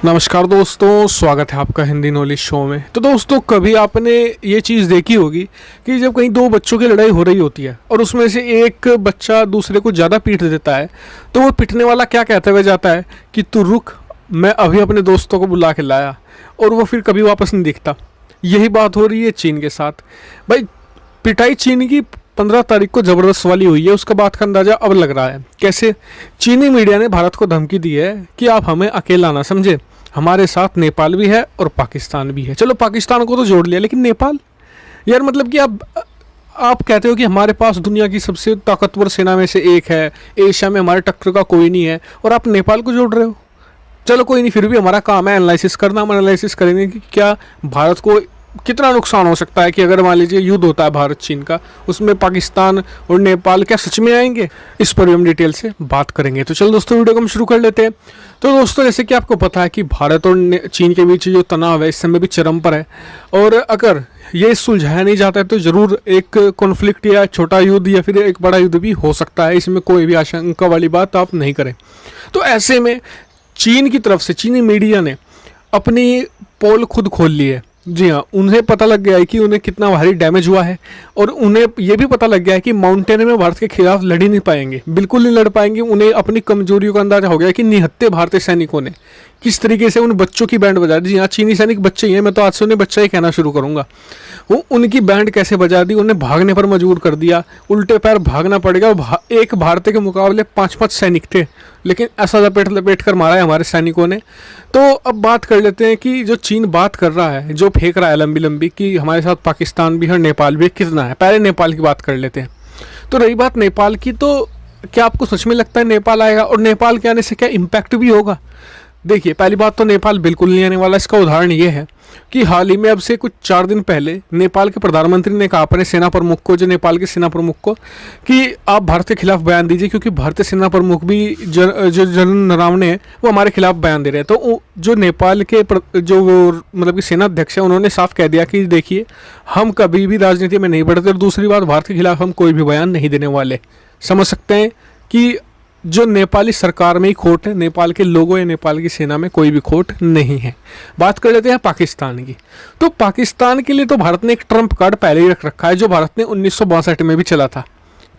नमस्कार दोस्तों, स्वागत है आपका हिंदी नॉलेज शो में। तो दोस्तों, कभी आपने ये चीज़ देखी होगी कि जब कहीं दो बच्चों की लड़ाई हो रही होती है और उसमें से एक बच्चा दूसरे को ज़्यादा पीट देता है, तो वो पिटने वाला क्या कहते हुए जाता है कि तू रुक, मैं अभी अपने दोस्तों को बुला के लाया, और वो फिर कभी वापस नहीं दिखता। यही बात हो रही है चीन के साथ। भाई, पिटाई चीन की 15 तारीख को ज़बरदस्त वाली हुई है। उसका बात का अंदाज़ा अब लग रहा है। कैसे? चीनी मीडिया ने भारत को धमकी दी है कि आप हमें अकेला ना समझे, हमारे साथ नेपाल भी है और पाकिस्तान भी है। चलो, पाकिस्तान को तो जोड़ लिया, लेकिन नेपाल यार, मतलब कि आप कहते हो कि हमारे पास दुनिया की सबसे ताकतवर सेना में से एक है, एशिया में हमारे टक्कर का कोई नहीं है, और आप नेपाल को जोड़ रहे हो। चलो कोई नहीं, फिर भी हमारा काम है एनालिसिस करना। हम एनालिसिस करेंगे कि क्या भारत को कितना नुकसान हो सकता है कि अगर मान लीजिए युद्ध होता है भारत चीन का, उसमें पाकिस्तान और नेपाल क्या सच में आएंगे। इस पर भी हम डिटेल से बात करेंगे। तो चलो दोस्तों, वीडियो को हम शुरू कर लेते हैं। तो दोस्तों, जैसे कि आपको पता है कि भारत और चीन के बीच जो तनाव है इस समय भी चरम पर है, और अगर ये सुलझाया नहीं जाता है तो ज़रूर एक कॉन्फ्लिक्ट या छोटा युद्ध या फिर एक बड़ा युद्ध भी हो सकता है। इसमें कोई भी आशंका वाली बात आप नहीं करें। तो ऐसे में चीन की तरफ से चीनी मीडिया ने अपनी पोल खुद खोल ली है। जी हाँ, उन्हें पता लग गया है कि उन्हें कितना भारी डैमेज हुआ है, और उन्हें ये भी पता लग गया है कि माउंटेन में भारत के खिलाफ लड़ ही नहीं पाएंगे, बिल्कुल नहीं लड़ पाएंगे। उन्हें अपनी कमजोरियों का अंदाजा हो गया कि निहत्थे भारतीय सैनिकों ने किस तरीके से उन बच्चों की बैंड बजा दी। जी हाँ, चीनी सैनिक बच्चे ही हैं, मैं तो आज से उन्हें बच्चा ही कहना शुरू करूँगा। वो उनकी बैंड कैसे बजा दी, उन्हें भागने पर मजबूर कर दिया। उल्टे पैर भागना पड़ेगा। एक भारतीय के मुकाबले 5-5 सैनिक थे, लेकिन ऐसा लपेट लपेट कर मारा है हमारे सैनिकों ने। तो अब बात कर लेते हैं कि जो चीन बात कर रहा है, जो फेंक रहा है लंबी लंबी कि हमारे साथ पाकिस्तान भी है, नेपाल भी, कितना है। पहले नेपाल की बात कर लेते हैं। तो रही बात नेपाल की, तो क्या आपको सच में लगता है नेपाल आएगा, और नेपाल के आने से क्या इम्पैक्ट भी होगा? देखिए, पहली बात तो नेपाल बिल्कुल नहीं आने वाला। इसका उदाहरण ये है कि हाल ही में, अब से कुछ 4 दिन पहले, नेपाल के प्रधानमंत्री ने कहा अपने सेना प्रमुख को, जो नेपाल के सेना प्रमुख को, कि आप भारत के खिलाफ बयान दीजिए, क्योंकि भारतीय सेना प्रमुख भी जो जनरल नरवणे हैं वो हमारे खिलाफ बयान दे रहे हैं। तो जो नेपाल के जो मतलब कि सेनाध्यक्ष है, उन्होंने साफ कह दिया कि देखिए, हम कभी भी राजनीति में नहीं बढ़ते, और दूसरी बात, भारत के खिलाफ हम कोई भी बयान नहीं देने वाले। समझ सकते हैं कि जो नेपाली सरकार में ही खोट है, नेपाल के लोगों या नेपाल की सेना में कोई भी खोट नहीं है। बात कर लेते हैं पाकिस्तान की। तो पाकिस्तान के लिए तो भारत ने एक ट्रम्प कार्ड पहले ही रख रखा है, जो भारत ने 1962 में भी चला था।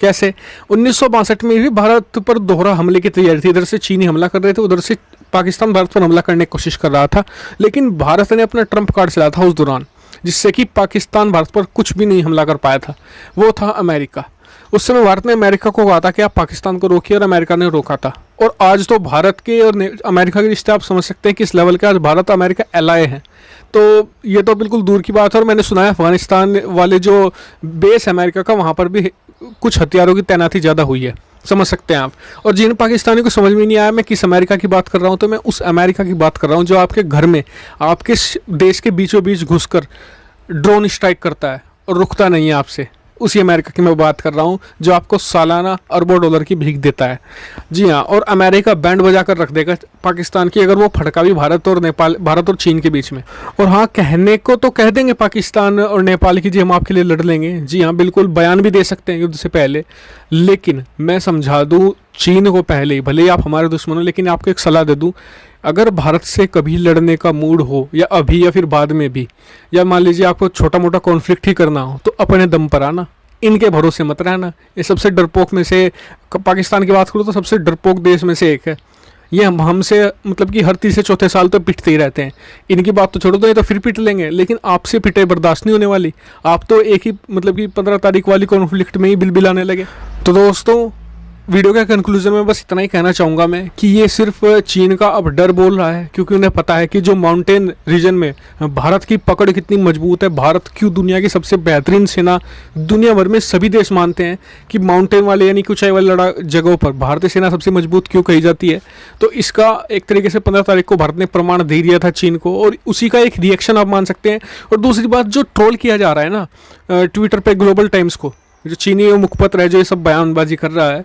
कैसे? 1962 में भी भारत पर दोहरा हमले की तैयारी थी। इधर से चीनी हमला कर रहे थे, उधर से पाकिस्तान भारत पर हमला करने की कोशिश कर रहा था, लेकिन भारत ने अपना ट्रम्प कार्ड चला था उस दौरान, जिससे कि पाकिस्तान भारत पर कुछ भी नहीं हमला कर पाया था। वो था अमेरिका। उस समय भारत ने अमेरिका को कहा था कि आप पाकिस्तान को रोकिए, और अमेरिका ने रोका था। और आज तो भारत के और अमेरिका के रिश्ते आप समझ सकते हैं किस लेवल के आज भारत अमेरिका एलाय हैं। तो ये तो बिल्कुल दूर की बात है। और मैंने सुना है अफगानिस्तान वाले जो बेस अमेरिका का, वहाँ पर भी कुछ हथियारों की तैनाती ज़्यादा हुई है। समझ सकते हैं आप। और जिन पाकिस्तानी को समझ में नहीं आया मैं किस अमेरिका की बात कर रहा हूँ, तो मैं उस अमेरिका की बात कर रहा हूँ जो आपके घर में, आपके देश के बीचों बीच घुसकर ड्रोन स्ट्राइक करता है और रुकता नहीं है आपसे। उसी अमेरिका की मैं बात कर रहा हूँ जो आपको सालाना अरबों डॉलर की भीख देता है। जी हाँ, और अमेरिका बैंड बजा कर रख देगा पाकिस्तान की, अगर वो फटका भी भारत और चीन के बीच में। और हाँ, कहने को तो कह देंगे पाकिस्तान और नेपाल की, जी हम आपके लिए लड़ लेंगे। जी हाँ, बिल्कुल बयान भी दे सकते हैं युद्ध से पहले। लेकिन मैं समझा दूँ चीन को पहले ही, भले ही आप हमारे दुश्मन हो, लेकिन आपको एक सलाह दे दूँ, अगर भारत से कभी लड़ने का मूड हो, या अभी या फिर बाद में भी, या मान लीजिए आपको छोटा मोटा कॉन्फ्लिक्ट ही करना हो, तो अपने दम पर आना, इनके भरोसे मत रहना। ये सबसे डरपोक में से, पाकिस्तान की बात करूँ तो सबसे डरपोक देश में से एक है। ये हमसे मतलब कि हर तीसरे चौथे साल तो पिटते ही रहते हैं। इनकी बात तो छोड़ो, तो ये तो फिर पिट लेंगे, लेकिन आपसे पिटे बर्दाश्त नहीं होने वाली। आप तो एक ही मतलब कि 15 तारीख वाली कॉन्फ्लिक्ट में ही बिलबिलाने लगे। तो दोस्तों, वीडियो के कंक्लूजन में बस इतना ही कहना चाहूँगा मैं कि ये सिर्फ चीन का अब डर बोल रहा है, क्योंकि उन्हें पता है कि जो माउंटेन रीजन में भारत की पकड़ कितनी मजबूत है। भारत क्यों दुनिया की सबसे बेहतरीन सेना, दुनिया भर में सभी देश मानते हैं कि माउंटेन वाले यानी ऊंचाई वाले जगहों पर भारतीय सेना सबसे मजबूत क्यों कही जाती है। तो इसका एक तरीके से 15 तारीख को भारत ने प्रमाण दे दिया था चीन को, और उसी का एक रिएक्शन आप मान सकते हैं। और दूसरी बात, जो ट्रोल किया जा रहा है ना ट्विटर पर ग्लोबल टाइम्स को, जो चीनी मुखपत्र है जो ये सब बयानबाजी कर रहा है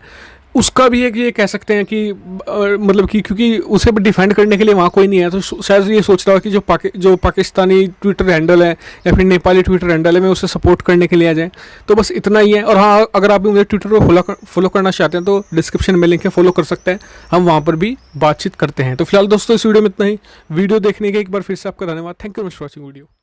उसका भी एक ये कह सकते हैं कि मतलब कि क्योंकि उसे डिफेंड करने के लिए वहाँ कोई नहीं है, तो शायद ये सोच रहा हो कि जो पाकिस्तानी ट्विटर हैंडल है या फिर नेपाली ट्विटर हैंडल है, मैं उसे सपोर्ट करने के लिए आ जाए। तो बस इतना ही है। और हाँ, अगर आप भी मुझे ट्विटर पर फॉलो करना चाहते हैं तो डिस्क्रिप्शन में लिंक है, फॉलो कर सकते हैं, हम वहाँ पर भी बातचीत करते हैं। तो फिलहाल दोस्तों इस वीडियो में इतना ही। वीडियो देखने के एक बार फिर से आपका धन्यवाद। Thank you for watching video.